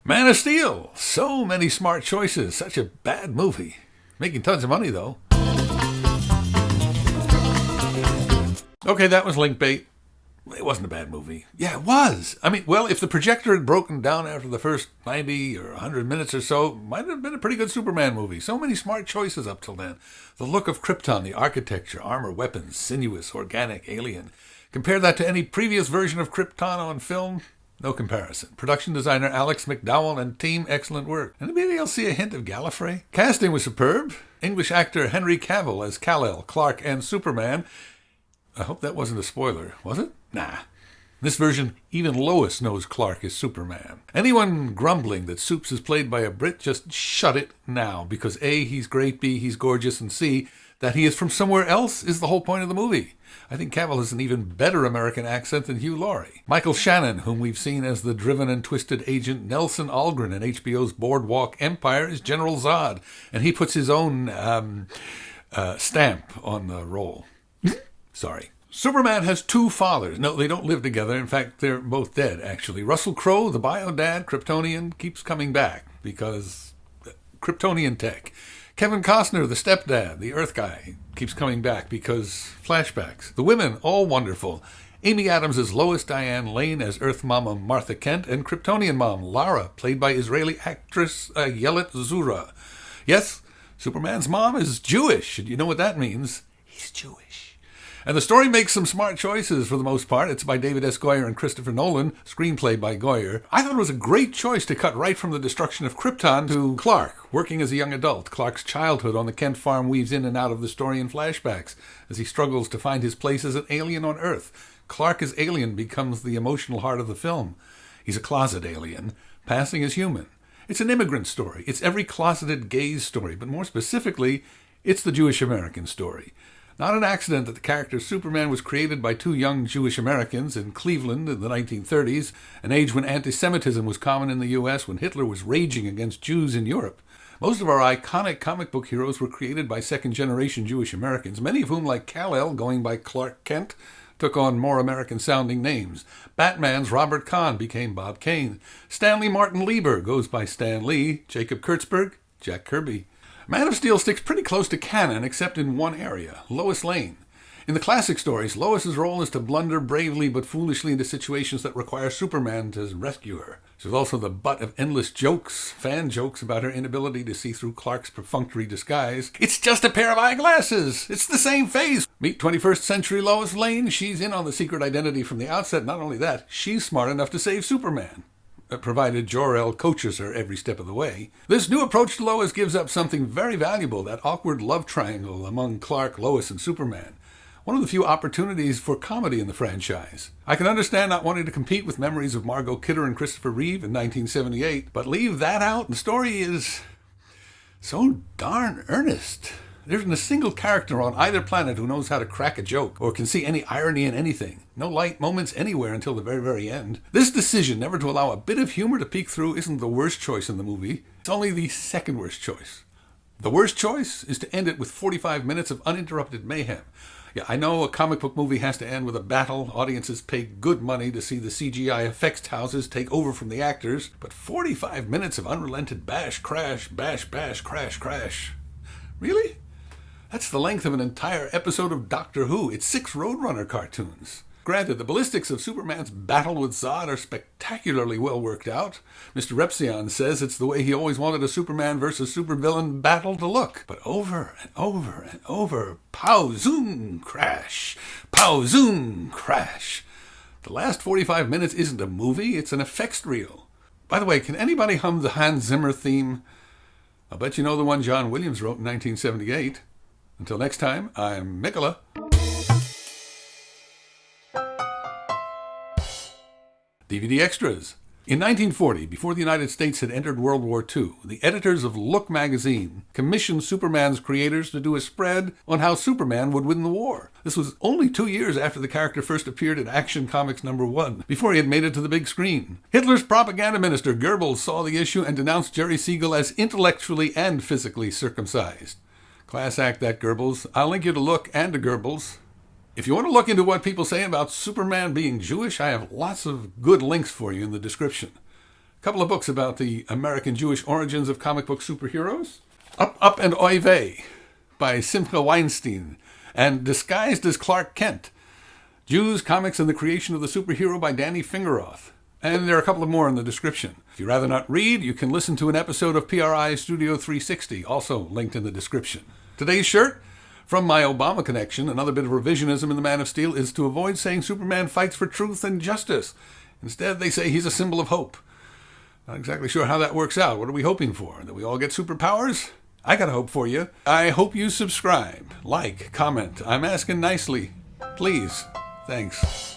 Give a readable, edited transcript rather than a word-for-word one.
Man of Steel. So many smart choices. Such a bad movie. Making tons of money, though. Okay, that was link bait. It wasn't a bad movie. Yeah, it was. I mean, well, if the projector had broken down after the first 90 or 100 minutes or so, it might have been a pretty good Superman movie. So many smart choices up till then. The look of Krypton, the architecture, armor, weapons, sinuous, organic, alien. Compare that to any previous version of Krypton on film, no comparison. Production designer Alex McDowell and team, excellent work. And maybe I'll see a hint of Gallifrey. Casting was superb. English actor Henry Cavill as Kal-El, Clark, and Superman. I hope that wasn't a spoiler, was it? Nah. In this version, even Lois knows Clark is Superman. Anyone grumbling that Supes is played by a Brit, just shut it now, because A, he's great, B, he's gorgeous, and C, that he is from somewhere else is the whole point of the movie. I think Cavill has an even better American accent than Hugh Laurie. Michael Shannon, whom we've seen as the driven and twisted agent Nelson Algren in HBO's Boardwalk Empire, is General Zod, and he puts his own stamp on the role. Sorry. Superman has two fathers. No, they don't live together. In fact, they're both dead, actually. Russell Crowe, the bio-dad, Kryptonian, keeps coming back because Kryptonian tech. Kevin Costner, the stepdad, the Earth guy, keeps coming back because flashbacks. The women, all wonderful. Amy Adams as Lois, Diane Lane as Earth Mama Martha Kent, and Kryptonian Mom Lara, played by Israeli actress Yelet Zura. Yes, Superman's mom is Jewish, and you know what that means. He's Jewish. And the story makes some smart choices for the most part. It's by David S. Goyer and Christopher Nolan, screenplay by Goyer. I thought it was a great choice to cut right from the destruction of Krypton to Clark, working as a young adult. Clark's childhood on the Kent farm weaves in and out of the story in flashbacks as he struggles to find his place as an alien on Earth. Clark as alien becomes the emotional heart of the film. He's a closet alien, passing as human. It's an immigrant story. It's every closeted gay's story, but more specifically, it's the Jewish American story. Not an accident that the character Superman was created by two young Jewish Americans in Cleveland in the 1930s, an age when anti-Semitism was common in the U.S., when Hitler was raging against Jews in Europe. Most of our iconic comic book heroes were created by second-generation Jewish Americans, many of whom, like Kal-El, going by Clark Kent, took on more American-sounding names. Batman's Robert Kahn became Bob Kane. Stanley Martin Lieber goes by Stan Lee. Jacob Kurtzberg, Jack Kirby. Man of Steel sticks pretty close to canon, except in one area, Lois Lane. In the classic stories, Lois's role is to blunder bravely but foolishly into situations that require Superman to rescue her. She's also the butt of endless jokes, fan jokes about her inability to see through Clark's perfunctory disguise. It's just a pair of eyeglasses! It's the same face! Meet 21st century Lois Lane. She's in on the secret identity from the outset. Not only that, she's smart enough to save Superman, provided Jor-El coaches her every step of the way. This new approach to Lois gives up something very valuable, that awkward love triangle among Clark, Lois, and Superman. One of the few opportunities for comedy in the franchise. I can understand not wanting to compete with memories of Margot Kidder and Christopher Reeve in 1978, but leave that out, the story is so darn earnest. There isn't a single character on either planet who knows how to crack a joke or can see any irony in anything. No light moments anywhere until the very, very end. This decision never to allow a bit of humor to peek through isn't the worst choice in the movie. It's only the second worst choice. The worst choice is to end it with 45 minutes of uninterrupted mayhem. Yeah, I know a comic book movie has to end with a battle. Audiences pay good money to see the CGI effects houses take over from the actors. But 45 minutes of unrelented bash, crash, crash, crash. Really? That's the length of an entire episode of Doctor Who. It's 6 Roadrunner cartoons. Granted, the ballistics of Superman's battle with Zod are spectacularly well worked out. MrRepzion says it's the way he always wanted a Superman versus supervillain battle to look. But over and over and over, pow, zoom, crash, pow, zoom, crash. The last 45 minutes isn't a movie, it's an effects reel. By the way, can anybody hum the Hans Zimmer theme? I'll bet you know the one John Williams wrote in 1978. Until next time, I'm Mikola. DVD Extras. In 1940, before the United States had entered World War II, the editors of Look magazine commissioned Superman's creators to do a spread on how Superman would win the war. This was only 2 years after the character first appeared in Action Comics #1, before he had made it to the big screen. Hitler's propaganda minister Goebbels saw the issue and denounced Jerry Siegel as intellectually and physically circumcised. Class act, that Goebbels. I'll link you to Look and to Goebbels. If you want to look into what people say about Superman being Jewish, I have lots of good links for you in the description. A couple of books about the American Jewish origins of comic book superheroes. Up and Oy Vey by Simcha Weinstein, and Disguised as Clark Kent, Jews, Comics, and the Creation of the Superhero by Danny Fingeroth. And there are a couple of more in the description. If you'd rather not read, you can listen to an episode of PRI Studio 360, also linked in the description. Today's shirt, from my Obama connection, another bit of revisionism in The Man of Steel is to avoid saying Superman fights for truth and justice. Instead, they say he's a symbol of hope. Not exactly sure how that works out. What are we hoping for? That we all get superpowers? I got a hope for you. I hope you subscribe, like, comment. I'm asking nicely. Please. Thanks.